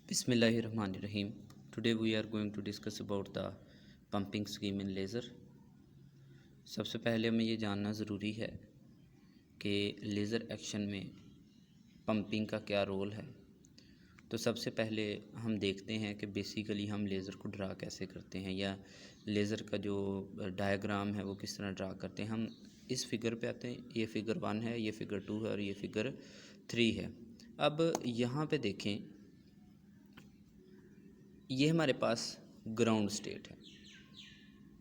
Bismillahirrahmanirrahim. Today we are going to discuss about the pumping scheme in laser. सबसे पहले हमें ये जानना ज़रूरी है कि लेज़र एक्शन में पंपिंग का क्या रोल है। तो सबसे पहले हम देखते हैं कि बेसिकली हम लेज़र को ड्रा कैसे करते हैं या लेज़र का जो डायग्राम है वो किस तरह ड्रा करते हैं। हम इस फिगर पे आते हैं। ये फिगर 1 है, ये फिगर 2 है और ये फिगर 3 है। अब यहाँ पे देखें, ये हमारे पास ग्राउंड स्टेट है,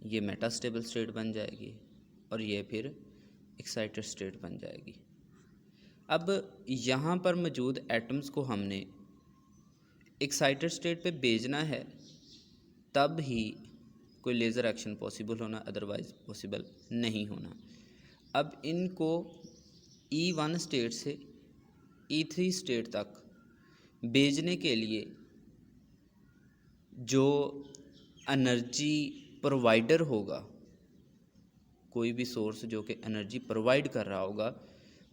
ये मेटास्टेबल स्टेट बन जाएगी और ये फिर एक्साइटेड स्टेट बन जाएगी। अब यहाँ पर मौजूद एटम्स को हमने एक्साइटेड स्टेट पे भेजना है, तब ही कोई लेज़र एक्शन पॉसिबल होना, अदरवाइज़ पॉसिबल नहीं होना। अब इनको E1 स्टेट से E3 स्टेट तक भेजने के लिए जो एनर्जी प्रोवाइडर होगा, कोई भी सोर्स जो कि एनर्जी प्रोवाइड कर रहा होगा,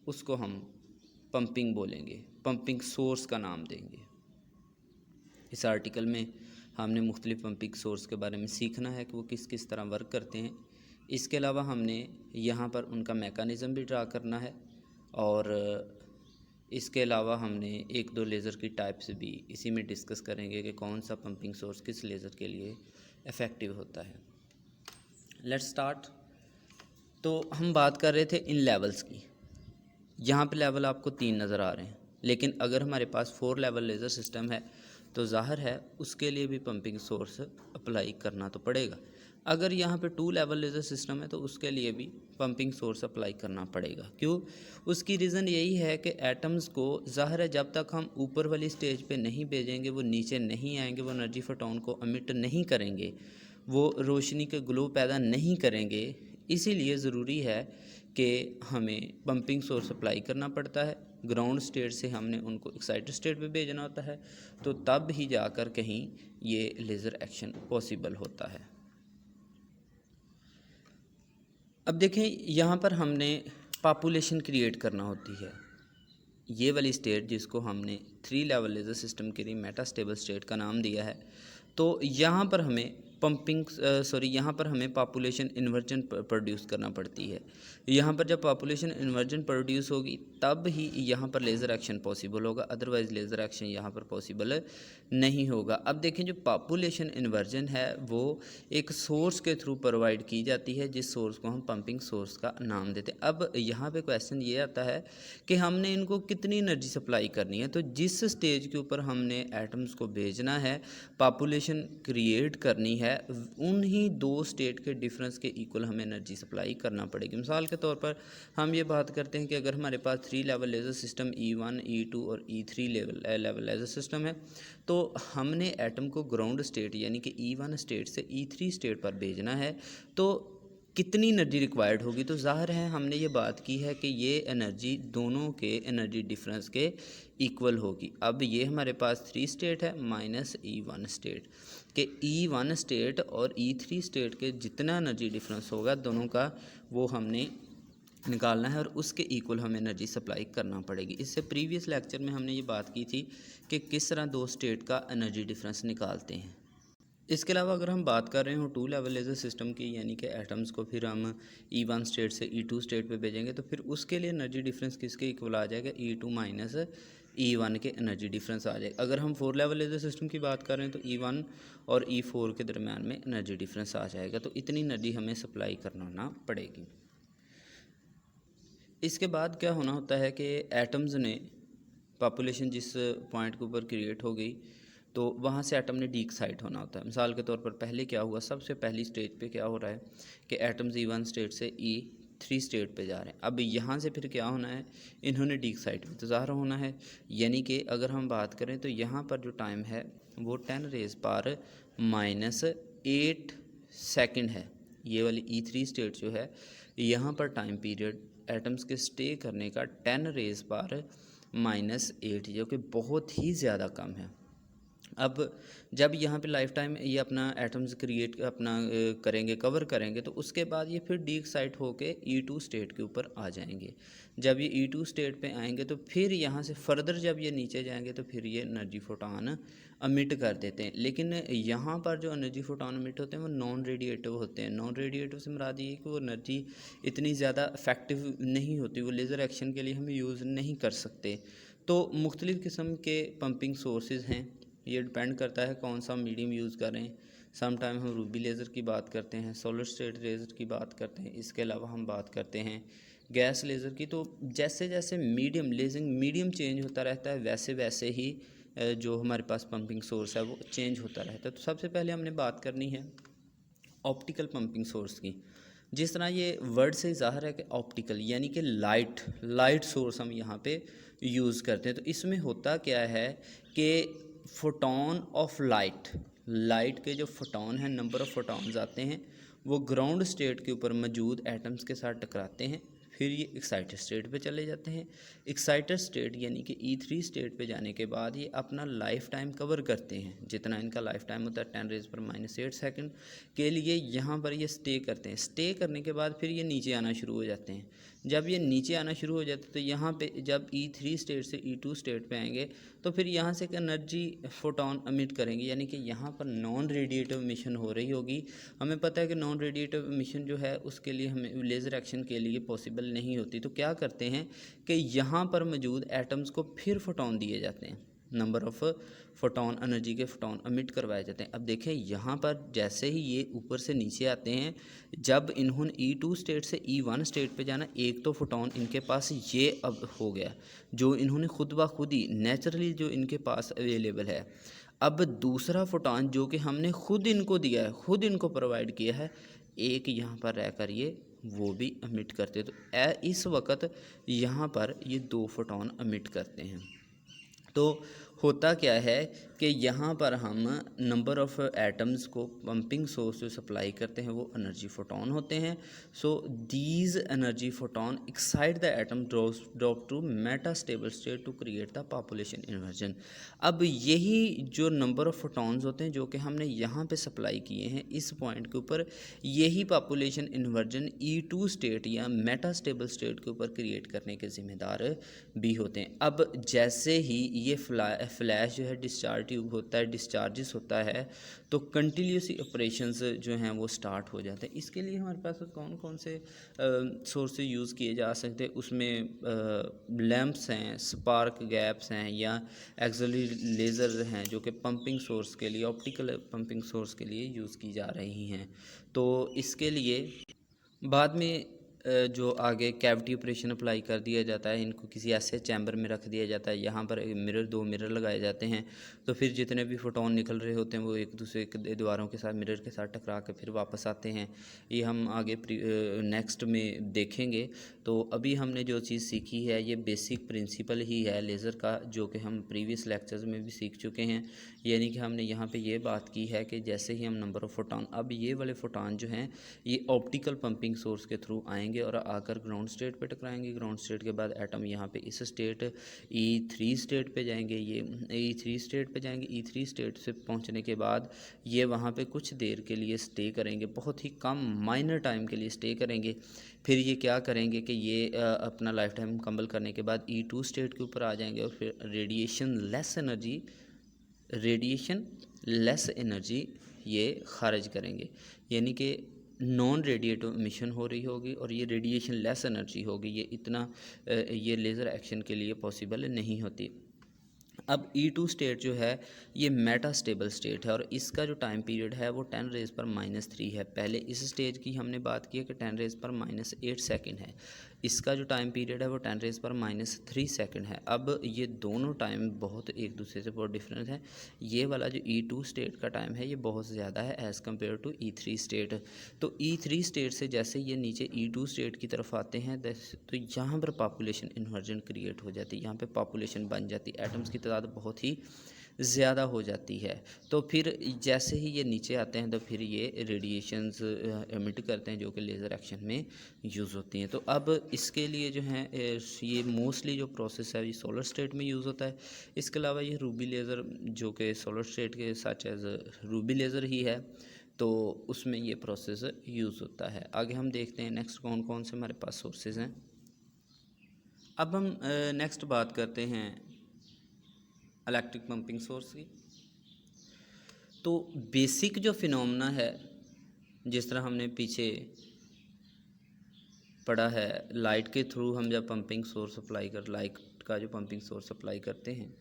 उसको हम पंपिंग बोलेंगे, पंपिंग सोर्स का नाम देंगे। इस आर्टिकल में हमने मुख्तलिफ पंपिंग सोर्स के बारे में सीखना है कि वो किस किस तरह वर्क करते हैं। इसके अलावा हमने यहाँ पर उनका मैकेनिज़्म भी ड्रा करना है और इसके अलावा हमने एक दो लेज़र की टाइप्स भी इसी में डिस्कस करेंगे कि कौन सा पंपिंग सोर्स किस लेज़र के लिए इफ़ेक्टिव होता है। Let's start. तो हम बात कर रहे थे इन लेवल्स की। यहाँ पे लेवल आपको 3 नज़र आ रहे हैं, लेकिन अगर हमारे पास 4 लेवल लेज़र सिस्टम है तो ज़ाहिर है उसके लिए भी पंपिंग सोर्स अप्लाई करना तो पड़ेगा। अगर यहाँ पे 2 लेवल लेज़र सिस्टम है तो उसके लिए भी पंपिंग सोर्स अप्लाई करना पड़ेगा। क्यों? उसकी रीज़न यही है कि एटम्स को ज़ाहिर है जब तक हम ऊपर वाली स्टेज पे नहीं भेजेंगे वो नीचे नहीं आएंगे, वो एनर्जी फोटोन को अमिट नहीं करेंगे, वो रोशनी के ग्लो पैदा नहीं करेंगे। इसीलिए ज़रूरी है कि हमें पंपिंग सोर्स अप्लाई करना पड़ता है। ग्राउंड स्टेट से हमने उनको एक्साइटेड स्टेट पे भेजना होता है, तो तब ही जाकर कहीं ये लेज़र एक्शन पॉसिबल होता है। अब देखें, यहाँ पर हमने पॉपुलेशन क्रिएट करना होती है। ये वाली स्टेट जिसको हमने 3 लेवल लेज़र सिस्टम के लिए मेटास्टेबल स्टेट का नाम दिया है, तो यहाँ पर हमें यहाँ पर हमें पॉपुलेशन इन्वर्जन प्रोड्यूस करना पड़ती है। यहाँ पर जब पॉपुलेशन इन्वर्जन प्रोड्यूस होगी तब ही यहाँ पर लेज़र एक्शन पॉसिबल होगा, अदरवाइज़ लेज़र एक्शन यहाँ पर पॉसिबल नहीं होगा। अब देखें, जो पॉपुलेशन इन्वर्जन है वो एक सोर्स के थ्रू प्रोवाइड की जाती है, जिस सोर्स को हम पंपिंग सोर्स का नाम देते हैं। अब यहाँ पे क्वेश्चन ये आता है कि हमने इनको कितनी एनर्जी सप्लाई करनी है। तो जिस स्टेज के ऊपर हमने एटम्स को भेजना है, पॉपुलेशन क्रिएट करनी है, उन्हीं 2 स्टेट के डिफरेंस के इक्वल हमें एनर्जी सप्लाई करना पड़ेगी। मिसाल के तौर पर हम ये बात करते हैं कि अगर हमारे पास 3 level laser system E1, E2 और E3 लेवल लेज़र सिस्टम है, तो हमने एटम को ग्राउंड स्टेट यानी कि E1 स्टेट से E3 स्टेट पर भेजना है, तो कितनी एनर्जी रिक्वायर्ड होगी। तो ज़ाहिर है हमने ये बात की है कि ये एनर्जी दोनों के एनर्जी डिफरेंस के इक्वल होगी। अब ये हमारे पास 3 स्टेट है माइनस E1 स्टेट, कि E1 स्टेट और E3 स्टेट के जितना एनर्जी डिफरेंस होगा दोनों का, वो हमने निकालना है और उसके इक्वल हमें एनर्जी सप्लाई करना पड़ेगी। इससे प्रीवियस लेक्चर में हमने ये बात की थी कि किस तरह 2 स्टेट का एनर्जी डिफरेंस निकालते हैं। इसके अलावा अगर हम बात कर रहे हो 2 लेवल लेज़र सिस्टम की, यानी कि एटम्स को फिर हम E1 स्टेट से E2 स्टेट पे भेजेंगे, तो फिर उसके लिए एनर्जी डिफरेंस किसके इक्वल आ जाएगा? E2 माइनस E1 के एनर्जी डिफरेंस आ जाएगा। अगर हम 4 लेवल लेज़र सिस्टम की बात कर रहे हैं तो E1 और E4 के दरमियान में एनर्जी डिफरेंस आ जाएगा। तो इतनी एनर्जी हमें सप्लाई करना पड़ेगी। इसके बाद क्या होना होता है कि एटम्स ने पॉपुलेशन जिस पॉइंट के ऊपर क्रिएट हो गई, तो वहाँ से एटम ने डीक्साइट होना होता है। मिसाल के तौर पर पहले क्या हुआ, सबसे पहली स्टेज पे क्या हो रहा है कि एटम्स E1 स्टेट से E3 स्टेट पे जा रहे हैं। अब यहाँ से फिर क्या होना है, इन्होंने डीक्साइट भी तो ज़ाहिर होना है, यानी कि अगर हम बात करें तो यहाँ पर जो टाइम है वो 10⁻⁻⁸ सेकेंड है। ये वाली E3 स्टेट जो है, यहाँ पर टाइम पीरियड एटम्स के स्टे करने का 10⁻⁻⁸ जो कि बहुत ही ज़्यादा कम है। अब जब यहाँ पे लाइफ टाइम ये अपना एटम्स क्रिएट अपना करेंगे, कवर करेंगे, तो उसके बाद ये फिर डी एक्साइट होके E2 स्टेट के ऊपर आ जाएंगे। जब ये E2 स्टेट पे आएंगे तो फिर यहाँ से फर्दर जब ये नीचे जाएंगे तो फिर ये एनर्जी फोटॉन अमिट कर देते हैं। लेकिन यहाँ पर जो एनर्जी फोटॉन अमिट होते हैं वो नॉन रेडिएटिव होते हैं। नॉन रेडिएटिव से मुराद ये कि वो एनर्जी इतनी ज़्यादा इफेक्टिव नहीं होती, वो लेज़र एक्शन के लिए हम यूज़ नहीं कर सकते। तो मुख्तलिफ़ किस्म के पंपिंग सोर्सेज हैं, ये डिपेंड करता है कौन सा मीडियम यूज़ करें। सम टाइम हम रूबी लेज़र की बात करते हैं, सॉलिड स्टेट लेज़र की बात करते हैं, इसके अलावा हम बात करते हैं गैस लेज़र की। तो जैसे जैसे मीडियम चेंज होता रहता है, वैसे वैसे ही जो हमारे पास पंपिंग सोर्स है वो चेंज होता रहता है। तो सबसे पहले हमने बात करनी है ऑप्टिकल पंपिंग सोर्स की। जिस तरह ये वर्ड से ज़ाहिर है कि ऑप्टिकल यानी कि लाइट सोर्स हम यहाँ पे यूज़ करते हैं। तो इसमें होता क्या है कि फोटोन ऑफ लाइट के जो फोटोन हैं, नंबर ऑफ़ फोटोन्स आते हैं, वो ग्राउंड स्टेट के ऊपर मौजूद एटम्स के साथ टकराते हैं, फिर ये एक्साइटेड स्टेट पे चले जाते हैं। एक्साइटेड स्टेट यानी कि E3 स्टेट पे जाने के बाद ये अपना लाइफ टाइम कवर करते हैं। जितना इनका लाइफ टाइम होता है 10⁻⁻8 सेकंड के लिए यहाँ पर ये स्टे करते हैं। स्टे करने के बाद फिर ये नीचे आना शुरू हो जाते हैं। जब ये नीचे आना शुरू हो जाते हैं तो यहाँ पे जब E3 स्टेट से E2 स्टेट पे आएंगे तो फिर यहाँ से एक एनर्जी फोटोन अमिट करेंगे, यानी कि यहाँ पर नॉन रेडिएटिव मिशन हो रही होगी। हमें पता है कि नॉन रेडिएटिव मिशन जो है उसके लिए हमें लेज़र एक्शन के लिए पॉसिबल नहीं होती। तो क्या करते हैं कि यहाँ पर मौजूद एटम्स को फिर फोटोन दिए जाते हैं, नंबर ऑफ़ फोटोन एनर्जी के फोटोन अमिट करवाए जाते हैं। अब देखें यहाँ पर जैसे ही ये ऊपर से नीचे आते हैं, जब इन्होंने E2 स्टेट से E1 स्टेट पे जाना, एक तो फोटोन इनके पास ये अब हो गया जो इन्होंने खुद ब खुद ही नेचुरली जो इनके पास अवेलेबल है। अब दूसरा फोटोन जो कि हमने खुद इनको दिया है, खुद इनको प्रोवाइड किया है, एक यहाँ पर रह कर ये वो भी अमिट करते। तो इस वक्त यहाँ पर ये 2 फोटोन अमिट करते हैं। तो होता क्या है कि यहाँ पर हम नंबर ऑफ़ एटम्स को पंपिंग सोर्स जो सप्लाई करते हैं वो एनर्जी फोटोन होते हैं। So these energy photon excite the atom drop to metastable state to create the population inversion. अब यही जो नंबर ऑफ़ फोटोन्स होते हैं जो कि हमने यहाँ पे सप्लाई किए हैं इस पॉइंट के ऊपर, यही पॉपुलेशन इन्वर्जन E2 स्टेट या मेटा स्टेबल स्टेट के ऊपर क्रिएट करने के ज़िम्मेदार भी होते हैं। अब जैसे ही ये फ्लैश जो है डिस्चार्ज ट्यूब होता है, डिस्चार्जेस होता है, तो कंटिन्यूसली ऑपरेशंस जो हैं वो स्टार्ट हो जाते हैं। इसके लिए हमारे पास कौन कौन से सोर्स यूज़ किए जा सकते हैं, उसमें लैंप्स हैं, स्पार्क गैप्स हैं, या एक्सिलरी लेज़र हैं जो कि पंपिंग सोर्स के लिए, ऑप्टिकल पंपिंग सोर्स के लिए यूज़ की जा रही हैं। तो इसके लिए बाद में जो आगे कैविटी ऑपरेशन अप्लाई कर दिया जाता है, इनको किसी ऐसे चैम्बर में रख दिया जाता है, यहाँ पर दो मिरर लगाए जाते हैं। तो फिर जितने भी फोटोन निकल रहे होते हैं वो एक दूसरे के दीवारों के साथ, मिरर के साथ टकरा कर फिर वापस आते हैं। ये हम आगे नेक्स्ट में देखेंगे। तो अभी हमने जो चीज़ सीखी है ये बेसिक प्रिंसिपल ही है लेज़र का, जो कि हम प्रीवियस लेक्चर्स में भी सीख चुके हैं। यानी कि हमने यहाँ पे ये बात की है कि जैसे ही हम नंबर ऑफ़ फोटोन, अब ये वाले फोटोन जो हैं ये ऑप्टिकल पंपिंग सोर्स के थ्रू आएंगे और आकर ग्राउंड स्टेट पे टकराएंगे। ग्राउंड स्टेट के बाद एटम यहाँ पे इस स्टेट E3 स्टेट पे जाएंगे, ये E3 स्टेट पे जाएंगे। E3 स्टेट से पहुँचने के बाद ये वहाँ पे कुछ देर के लिए स्टे करेंगे, बहुत ही कम माइनर टाइम के लिए स्टे करेंगे। फिर ये क्या करेंगे कि ये अपना लाइफ टाइम मुकम्मल करने के बाद E2 स्टेट के ऊपर आ जाएंगे और फिर रेडिएशन लेस एनर्जी ये खारिज करेंगे, यानी कि नॉन रेडिएटिव मिशन हो रही होगी और ये रेडिएशन लेस एनर्जी होगी। ये इतना ये लेज़र एक्शन के लिए पॉसिबल नहीं होती। अब E2 स्टेट जो है ये मेटा स्टेबल स्टेट है और इसका जो टाइम पीरियड है वो 10⁻³ है। पहले इस स्टेज की हमने बात की है कि 10⁻8 सेकंड है, इसका जो टाइम पीरियड है वो 10⁻³ सेकंड है। अब ये दोनों टाइम बहुत एक दूसरे से बहुत डिफरेंट है। ये वाला जो E2 स्टेट का टाइम है ये बहुत ज़्यादा है as compare to E3 state. तो E3 स्टेट से जैसे ये नीचे E2 स्टेट की तरफ आते हैं तो यहाँ पर पॉपुलेशन इन्वर्जन क्रिएट हो जाती है, यहाँ पे पॉपुलेशन बन जाती है, एटम्स की तादाद बहुत ही ज़्यादा हो जाती है। तो फिर जैसे ही ये नीचे आते हैं तो फिर ये रेडिएशंस एमिट करते हैं जो कि लेज़र एक्शन में यूज़ होती हैं। तो अब इसके लिए जो है ये मोस्टली जो प्रोसेस है ये सोलर स्टेट में यूज़ होता है। इसके अलावा ये रूबी लेज़र जो कि सोलर स्टेट के सच एज़ रूबी लेज़र ही है, तो उसमें ये प्रोसेस यूज़ होता है। आगे हम देखते हैं नेक्स्ट कौन कौन से हमारे पास सोर्सेज हैं। अब हम नेक्स्ट बात करते हैं इलेक्ट्रिक पंपिंग सोर्स की। तो बेसिक जो फिनोमेना है, जिस तरह हमने पीछे पढ़ा है, लाइट के थ्रू हम जब पंपिंग सोर्स अप्लाई कर लाइट का जो पंपिंग सोर्स अप्लाई करते हैं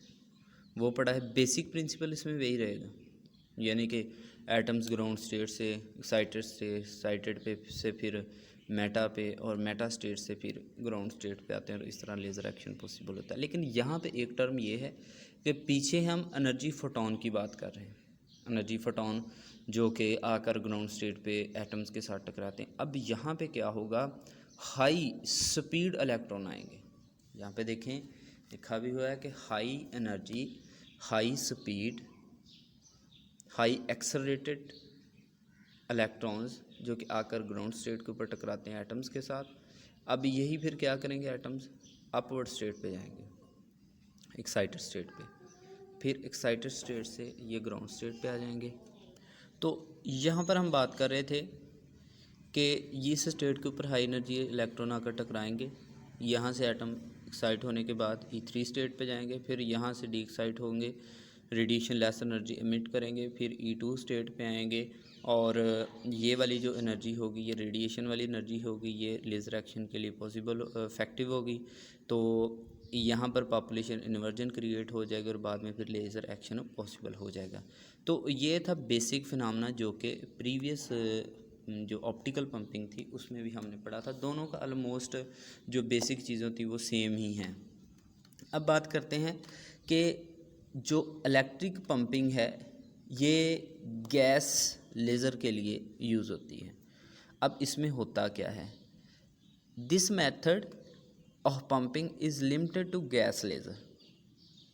वो पढ़ा है। बेसिक प्रिंसिपल इसमें वही रहेगा, यानी कि एटम्स ग्राउंड स्टेट से एक्साइटेड पे से फिर मेटा पे और मेटा स्टेट से फिर ग्राउंड स्टेट पे आते हैं और इस तरह लेज़र एक्शन पॉसिबल होता है। लेकिन यहाँ पे एक टर्म ये है कि पीछे हम एनर्जी फोटोन की बात कर रहे हैं, एनर्जी फोटोन जो कि आकर ग्राउंड स्टेट पे एटम्स के साथ टकराते हैं। अब यहाँ पे क्या होगा, हाई स्पीड इलेक्ट्रॉन आएंगे। यहाँ पे देखें लिखा भी हुआ है कि high energy, high speed, high accelerated electrons जो कि आकर ग्राउंड स्टेट के ऊपर टकराते हैं एटम्स के साथ। अब यही फिर क्या करेंगे, एटम्स अपवर्ड स्टेट पे जाएंगे, एक्साइटेड स्टेट पे, फिर एक्साइटेड स्टेट से ये ग्राउंड स्टेट पे आ जाएंगे। तो यहाँ पर हम बात कर रहे थे कि इस स्टेट के ऊपर हाई एनर्जी इलेक्ट्रॉन आकर टकराएंगे, यहाँ से एटम एक्साइट होने के बाद E3 स्टेट पे जाएंगे, फिर यहाँ से डी एक्साइट होंगे, रेडिएशन लेस एनर्जी एमिट करेंगे, फिर E2 स्टेट पे आएंगे और ये वाली जो एनर्जी होगी ये रेडिएशन वाली एनर्जी होगी, ये लेज़र एक्शन के लिए पॉसिबल इफेक्टिव होगी। तो यहाँ पर पॉपुलेशन इन्वर्जन क्रिएट हो जाएगा और बाद में फिर लेज़र एक्शन पॉसिबल हो जाएगा। तो ये था बेसिक फिनोमेना जो कि प्रीवियस जो ऑप्टिकल पंपिंग थी उसमें भी हमने पढ़ा था। दोनों का ऑलमोस्ट जो बेसिक चीज़ों थी वो सेम ही हैं। अब बात करते हैं कि जो इलेक्ट्रिक पंपिंग है ये गैस लेज़र के लिए यूज़ होती है। अब इसमें होता क्या है, this method of pumping is limited to gas laser.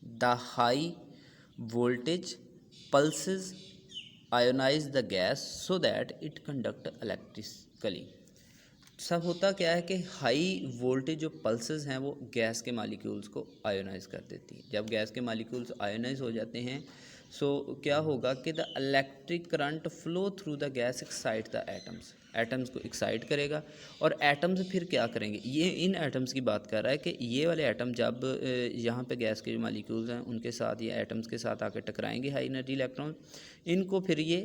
The high voltage pulses ionize the gas so that it conduct electrically. सब होता क्या है कि हाई वोल्टेज जो पल्सेस हैं वो गैस के मालिक्यूल्स को आयोनाइज कर देती है। जब गैस के मालिक्यूल्स आयोनाइज हो जाते हैं सो क्या होगा कि the electric current flow through the gas excite the atoms, atoms को एक्साइट करेगा और एटम्स फिर क्या करेंगे, ये इन एटम्स की बात कर रहा है कि ये वाले एटम जब यहाँ पे गैस के जो मालिक्यूल्स हैं उनके साथ ये एटम्स के साथ आकर टकराएंगे हाई एनर्जी इलेक्ट्रॉन, इनको फिर ये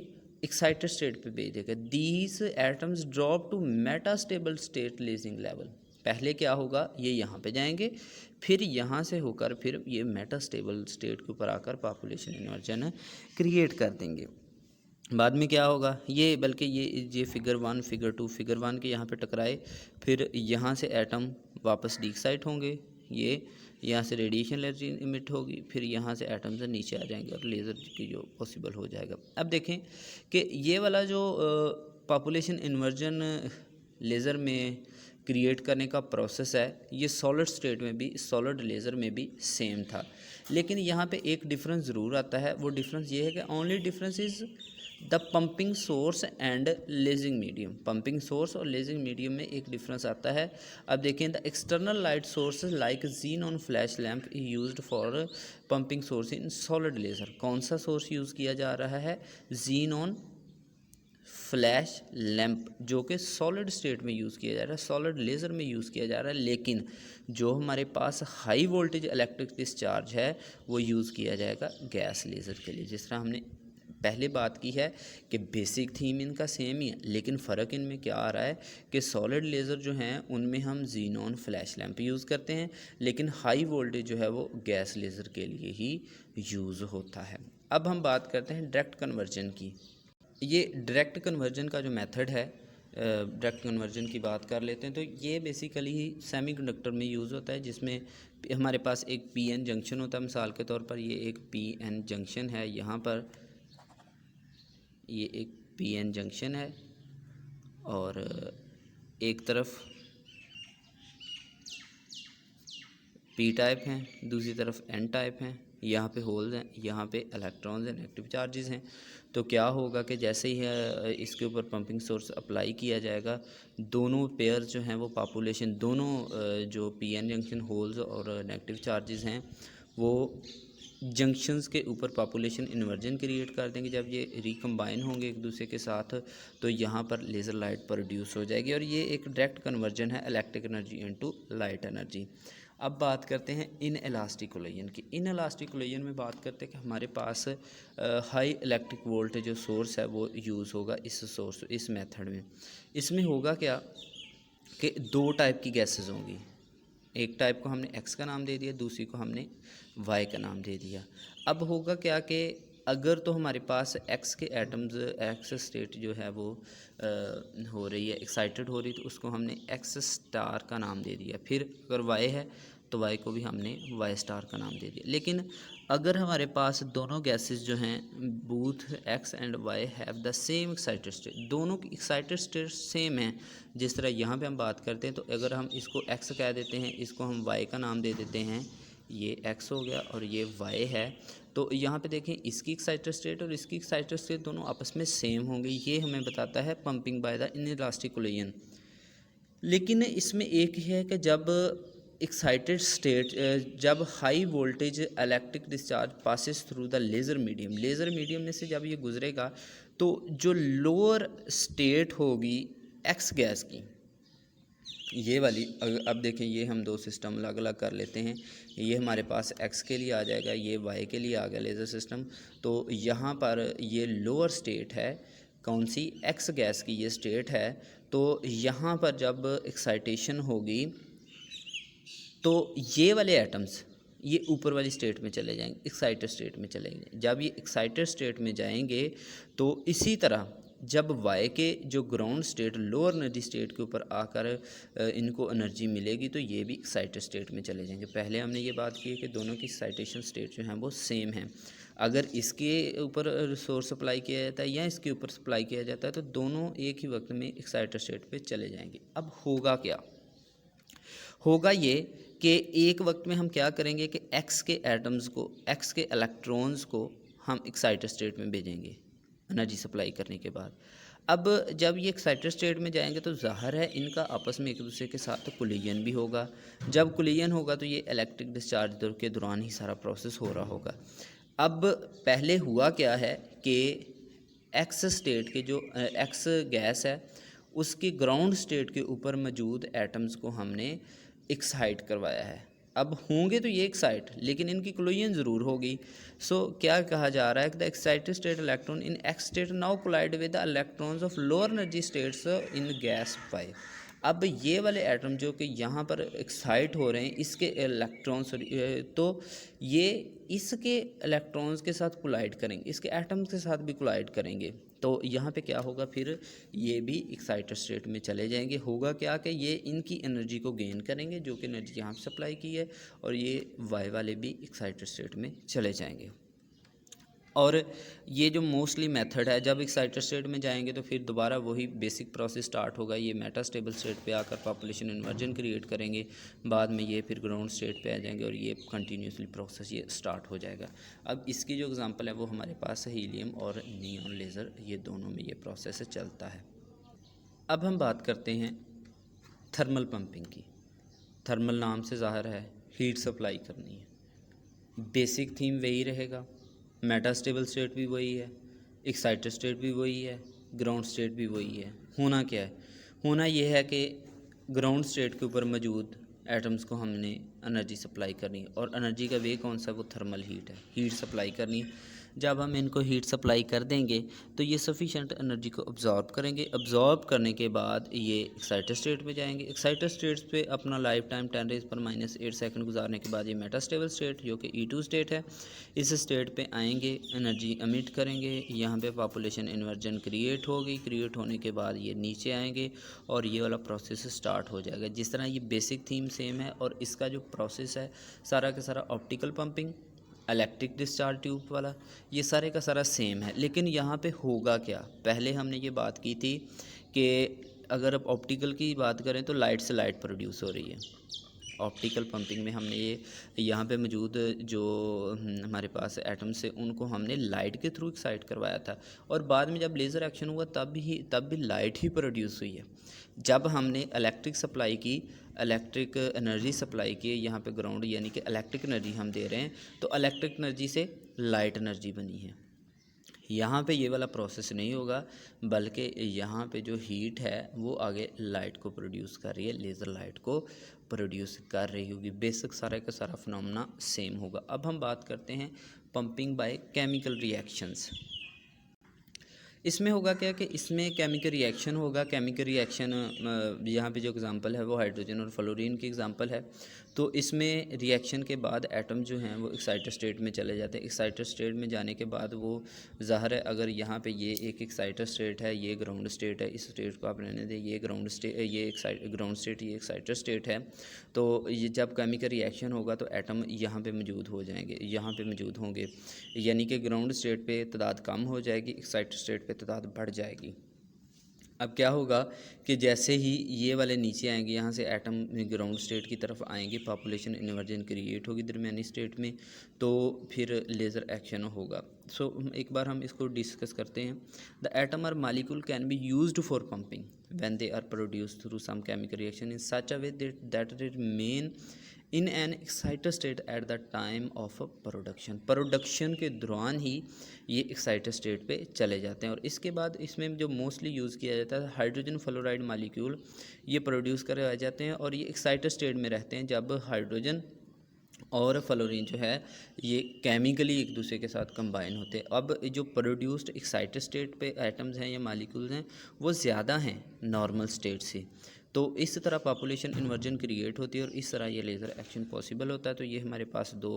एक्साइटेड स्टेट पे भेज देगा। These atoms drop to metastable state lasing level. पहले क्या होगा, ये यहाँ पे जाएंगे, फिर यहाँ से होकर फिर ये मेटास्टेबल स्टेट के ऊपर आकर पॉपुलेशन इन्वर्जन क्रिएट कर देंगे। बाद में क्या होगा, ये बल्कि ये फिगर 1 फिगर 2 फिगर 1 के यहाँ पे टकराए, फिर यहाँ से एटम वापस डीक्साइट होंगे, ये यहाँ से रेडिएशन एनर्जी इमिट होगी, फिर यहाँ से एटम से नीचे आ जाएंगे और लेज़र की जो पॉसिबल हो जाएगा। अब देखें कि ये वाला जो पॉपुलेशन इन्वर्जन लेज़र में क्रिएट करने का प्रोसेस है ये सॉलिड स्टेट में भी, सॉलिड लेज़र में भी सेम था। लेकिन यहाँ पे एक डिफरेंस ज़रूर आता है, वो डिफरेंस ये है कि only difference is the pumping source and lazing medium. Pumping source और लेजिंग मीडियम में एक डिफरेंस आता है। अब देखें, the external light sources like xenon flash lamp used for pumping source in solid laser. कौन सा सोर्स यूज़ किया जा रहा है, ज़ीनॉन फ्लैश लैम्प, जो कि सॉलिड स्टेट में यूज़ किया जा रहा है, सॉलिड लेज़र में यूज़ किया जा रहा है। लेकिन जो हमारे पास हाई वोल्टेज इलेक्ट्रिक डिस्चार्ज है वो यूज़ किया जाएगा गैस लेज़र के लिए। जिस तरह हमने पहले बात की है कि बेसिक थीम इनका सेम ही है, लेकिन फ़र्क इनमें क्या आ रहा है कि सॉलिड लेज़र जो हैं उनमें हम ज़ीनॉन फ्लैश लैम्प यूज़ करते हैं, लेकिन हाई वोल्टेज जो है वो गैस लेज़र के लिए ही यूज़ होता है। अब हम बात करते हैं डायरेक्ट कन्वर्जन की। ये डायरेक्ट कन्वर्जन का जो मेथड है, डायरेक्ट कन्वर्जन की बात कर लेते हैं। तो ये बेसिकली सेमीकंडक्टर में यूज़ होता है, जिसमें हमारे पास एक पीएन जंक्शन होता है। मिसाल के तौर पर ये एक पीएन जंक्शन है, यहाँ पर ये एक पीएन जंक्शन है और एक तरफ पी टाइप हैं, दूसरी तरफ एन टाइप हैं। यहाँ पे होल्स हैं, यहाँ पे इलेक्ट्रॉन्स हैं, नेगेटिव चार्जेस हैं। तो क्या होगा कि जैसे ही है इसके ऊपर पंपिंग सोर्स अप्लाई किया जाएगा, दोनों पेयर जो हैं वो पॉपुलेशन, दोनों जो पीएन जंक्शन होल्स और नेगेटिव चार्जेस हैं वो जंक्शंस के ऊपर पॉपुलेशन इन्वर्जन क्रिएट कर देंगे। जब ये रिकम्बाइन होंगे एक दूसरे के साथ तो यहाँ पर लेज़र लाइट प्रोड्यूस हो जाएगी और ये एक डायरेक्ट कन्वर्जन है electric energy into light energy. अब बात करते हैं इन इलास्टिक कोलिजन की। इन इलास्टिक कोलिजन में बात करते हैं कि हमारे पास हाई इलेक्ट्रिक वोल्ट जो सोर्स है वो यूज़ होगा इस मेथड में। इसमें होगा क्या कि दो टाइप की गैसेस होंगी। एक टाइप को हमने एक्स का नाम दे दिया, दूसरी को हमने वाई का नाम दे दिया। अब होगा क्या कि अगर तो हमारे पास एक्स के एटम्स, एक्स स्टेट जो है वो हो रही है, एक्साइटेड हो रही, तो उसको हमने एक्स स्टार का नाम दे दिया। फिर अगर वाई है तो वाई को भी हमने वाई स्टार का नाम दे दिया। लेकिन अगर हमारे पास दोनों गैसेस जो हैं both x and why have the same excited state, दोनों की एक्साइटेड स्टेट सेम है, जिस तरह यहाँ पे हम बात करते हैं, तो अगर हम इसको एक्स कह देते हैं, इसको हम वाई का नाम दे देते हैं, ये एक्स हो गया और ये वाई है, तो यहाँ पे देखें इसकी एक्साइटेड स्टेट और इसकी एक्साइटेड स्टेट दोनों आपस में सेम होंगे। ये हमें बताता है pumping by the inelastic collision. लेकिन इसमें एक है कि जब एक्साइटेड स्टेट, जब high voltage electric discharge passes through the laser medium में से जब ये गुजरेगा तो जो लोअर स्टेट होगी एक्स गैस की, ये वाली, अब देखें ये हम दो सिस्टम अलग अलग कर लेते हैं। ये हमारे पास एक्स के लिए आ जाएगा, ये वाई के लिए आ गया लेज़र सिस्टम। तो यहाँ पर ये लोअर स्टेट है, कौन सी, एक्स गैस की ये स्टेट है। तो यहाँ पर जब एक्साइटेशन होगी तो ये वाले एटम्स ये ऊपर वाली स्टेट में चले जाएंगे, एक्साइटेड स्टेट में चलेंगे। जब ये एक्साइटेड स्टेट में जाएंगे तो इसी तरह जब वाई के जो ground state, lower energy state के ऊपर आकर इनको एनर्जी मिलेगी तो ये भी एक्साइटेड स्टेट में चले जाएंगे। पहले हमने ये बात की है कि दोनों की एक्साइटेशन स्टेट जो हैं वो सेम हैं। अगर इसके ऊपर सोर्स सप्लाई किया जाता है या इसके ऊपर सप्लाई किया जाता है तो दोनों एक ही वक्त में एक्साइटेड स्टेट पे चले जाएंगे। अब होगा क्या, होगा ये कि एक वक्त में हम क्या करेंगे कि एक्स के एटम्स को, एक्स के इलेक्ट्रॉन्स को हम एक्साइटेड स्टेट में भेजेंगे एनर्जी सप्लाई करने के बाद। अब जब ये एक्साइटेड स्टेट में जाएंगे तो ज़ाहिर है इनका आपस में एक दूसरे के साथ कोलिजन भी होगा। जब कोलिजन होगा तो ये इलेक्ट्रिक डिस्चार्ज के दौरान ही सारा प्रोसेस हो रहा होगा। अब पहले हुआ क्या है कि एक्स स्टेट के जो एक्स गैस है उसकी ग्राउंड स्टेट के ऊपर मौजूद एटम्स को हमने एक्साइट करवाया है। अब होंगे तो ये एक्साइट, लेकिन इनकी कोलिजन ज़रूर होगी। सो क्या कहा जा रहा है कि the excited state electron in X state now collide with the electrons of lower energy states in gas Y. अब ये वाले एटम जो कि यहाँ पर एक्साइट हो रहे हैं, इसके इलेक्ट्रॉन्स, तो ये इसके इलेक्ट्रॉन्स के साथ कोलाइड करेंगे, इसके एटम्स के साथ भी कोलाइड करेंगे। तो यहाँ पे क्या होगा, फिर ये भी एक्साइटेड स्टेट में चले जाएंगे। होगा क्या कि ये इनकी एनर्जी को गेन करेंगे जो कि एनर्जी यहाँ पे सप्लाई की है, और ये वाई वाले भी एक्साइटेड स्टेट में चले जाएंगे। और ये जो मोस्टली मेथड है, जब एक्साइटेड स्टेट में जाएंगे तो फिर दोबारा वही बेसिक प्रोसेस स्टार्ट होगा। ये मेटास्टेबल स्टेट पे आकर पॉपुलेशन इन्वर्जन क्रिएट करेंगे, बाद में ये फिर ग्राउंड स्टेट पे आ जाएंगे और ये कंटिन्यूसली प्रोसेस ये स्टार्ट हो जाएगा। अब इसकी जो एग्जांपल है वो हमारे पास है हीलियम और नियॉन लेज़र, ये दोनों में ये प्रोसेस चलता है। अब हम बात करते हैं थर्मल पंपिंग की। थर्मल नाम से ज़ाहिर है हीट सप्लाई करनी है। बेसिक थीम वही रहेगा, मेटास्टेबल स्टेट भी वही है, एक्साइटेड स्टेट भी वही है, ग्राउंड स्टेट भी वही है। होना क्या है, होना यह है कि ग्राउंड स्टेट के ऊपर मौजूद एटम्स को हमने एनर्जी सप्लाई करनी है, और एनर्जी का वे कौन सा, वो थर्मल हीट है, हीट सप्लाई करनी है। जब हम इनको हीट सप्लाई कर देंगे तो ये सफिशेंट एनर्जी को अब्जॉर्ब करेंगे। अब्जॉर्ब करने के बाद ये एक्साइटेड स्टेट में जाएंगे। एक्साइटेड स्टेट्स पे अपना लाइफ टाइम 10⁻⁸ सेकंड गुजारने के बाद ये मेटास्टेबल स्टेट जो कि E2 स्टेट है, इस स्टेट पे आएंगे, एनर्जी एमिट करेंगे, यहाँ पे पॉपुलेशन इन्वर्जन क्रिएट होगी। क्रिएट होने के बाद ये नीचे आएंगे और ये वाला प्रोसेस स्टार्ट हो जाएगा। जिस तरह ये बेसिक थीम सेम है, और इसका जो प्रोसेस है सारा का सारा optical pumping, electric discharge tube वाला, ये सारे का सारा सेम है। लेकिन यहाँ पे होगा क्या, पहले हमने ये बात की थी कि अगर आप ऑप्टिकल की बात करें तो लाइट से लाइट प्रोड्यूस हो रही है, ऑप्टिकल पंपिंग में हमने ये यहाँ पे मौजूद जो हमारे पास एटम्स से उनको हमने लाइट के थ्रू एक्साइट करवाया था, और बाद में जब लेज़र एक्शन हुआ तब भी लाइट ही प्रोड्यूस हुई है। जब हमने इलेक्ट्रिक सप्लाई की, इलेक्ट्रिक एनर्जी सप्लाई की यहाँ पे ग्राउंड, यानी कि इलेक्ट्रिक एनर्जी हम दे रहे हैं, तो इलेक्ट्रिक एनर्जी से लाइट एनर्जी बनी है। यहाँ पे ये वाला प्रोसेस नहीं होगा, बल्कि यहाँ पे जो हीट है वो आगे लाइट को प्रोड्यूस कर रही है, लेज़र लाइट को प्रोड्यूस कर रही होगी। बेसिक सारा का सारा फिनोमेना सेम होगा। अब हम बात करते हैं पंपिंग बाय केमिकल रिएक्शंस। इसमें होगा क्या कि इसमें केमिकल रिएक्शन होगा। केमिकल रिएक्शन यहाँ पे जो एग्ज़ाम्पल है वो हाइड्रोजन और फ्लोरीन की एग्ज़ाम्पल है। तो इसमें रिएक्शन के बाद एटम जो हैं वो एक्साइटेड स्टेट में चले जाते हैं। एक्साइटेड स्टेट में जाने के बाद वो ज़ाहिर है, अगर यहाँ पे ये एक एक्साइटेड स्टेट है, ये ग्राउंड स्टेट है, इस स्टेट को आप रहने दें, ये ग्राउंड स्टेट, ये ग्राउंड स्टेट, ये एक्साइटेड स्टेट है। तो ये जब केमिकल रिएक्शन होगा तो एटम यहाँ पे मौजूद हो जाएंगे, यहाँ पे मौजूद होंगे, यानी कि ग्राउंड स्टेट पे तादाद कम हो जाएगी, एक्साइटेड स्टेट पे तादाद बढ़ जाएगी। अब क्या होगा कि जैसे ही ये वाले नीचे आएंगे, यहाँ से एटम ग्राउंड स्टेट की तरफ आएंगे, पॉपुलेशन इन्वर्जन क्रिएट होगी दरमियानी स्टेट में, तो फिर लेज़र एक्शन होगा। सो एक बार हम इसको डिस्कस करते हैं। द एटम और molecule can be used for pumping when they are produced through some chemical reaction in such a way that it remain in an excited state at the time of production. Production के दौरान ही ये excited state पे चले जाते हैं। और इसके बाद इसमें जो मोस्टली यूज़ किया जाता है हाइड्रोजन फ्लोराइड मालिक्यूल, ये प्रोड्यूस करवाए जाते हैं और ये एक्साइटेड स्टेट में रहते हैं जब हाइड्रोजन और फ्लोरीन जो है ये केमिकली एक दूसरे के साथ कंबाइन होते हैं। अब जो प्रोड्यूस्ड एक्साइटेड स्टेट पे एटम्स हैं या मालिक्यूल्स हैं वो ज़्यादा हैं नॉर्मल स्टेट से, तो इस तरह पॉपुलेशन इन्वर्जन क्रिएट होती है और इस तरह ये लेज़र एक्शन पॉसिबल होता है। तो ये हमारे पास दो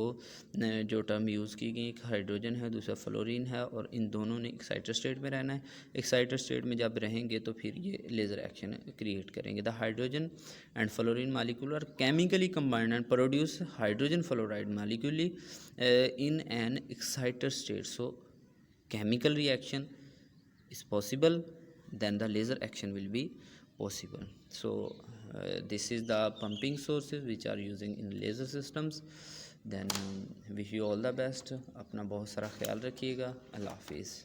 जो टर्म यूज़ की गई, एक हाइड्रोजन है, दूसरा फ्लोरीन है, और इन दोनों ने एक्साइटेड स्टेट में रहना है। एक्साइटेड स्टेट में जब रहेंगे तो फिर ये लेज़र एक्शन क्रिएट करेंगे। The hydrogen and fluorine molecule are chemically combined and produce hydrogen fluoride molecules in an excited state. So chemical reaction is possible, then the laser action will be possible. So this is the pumping sources which are using in laser systems. Then wish you all the best. अपना बहुत सारा ख्याल रखिएगा। अल्लाह हाफिज़।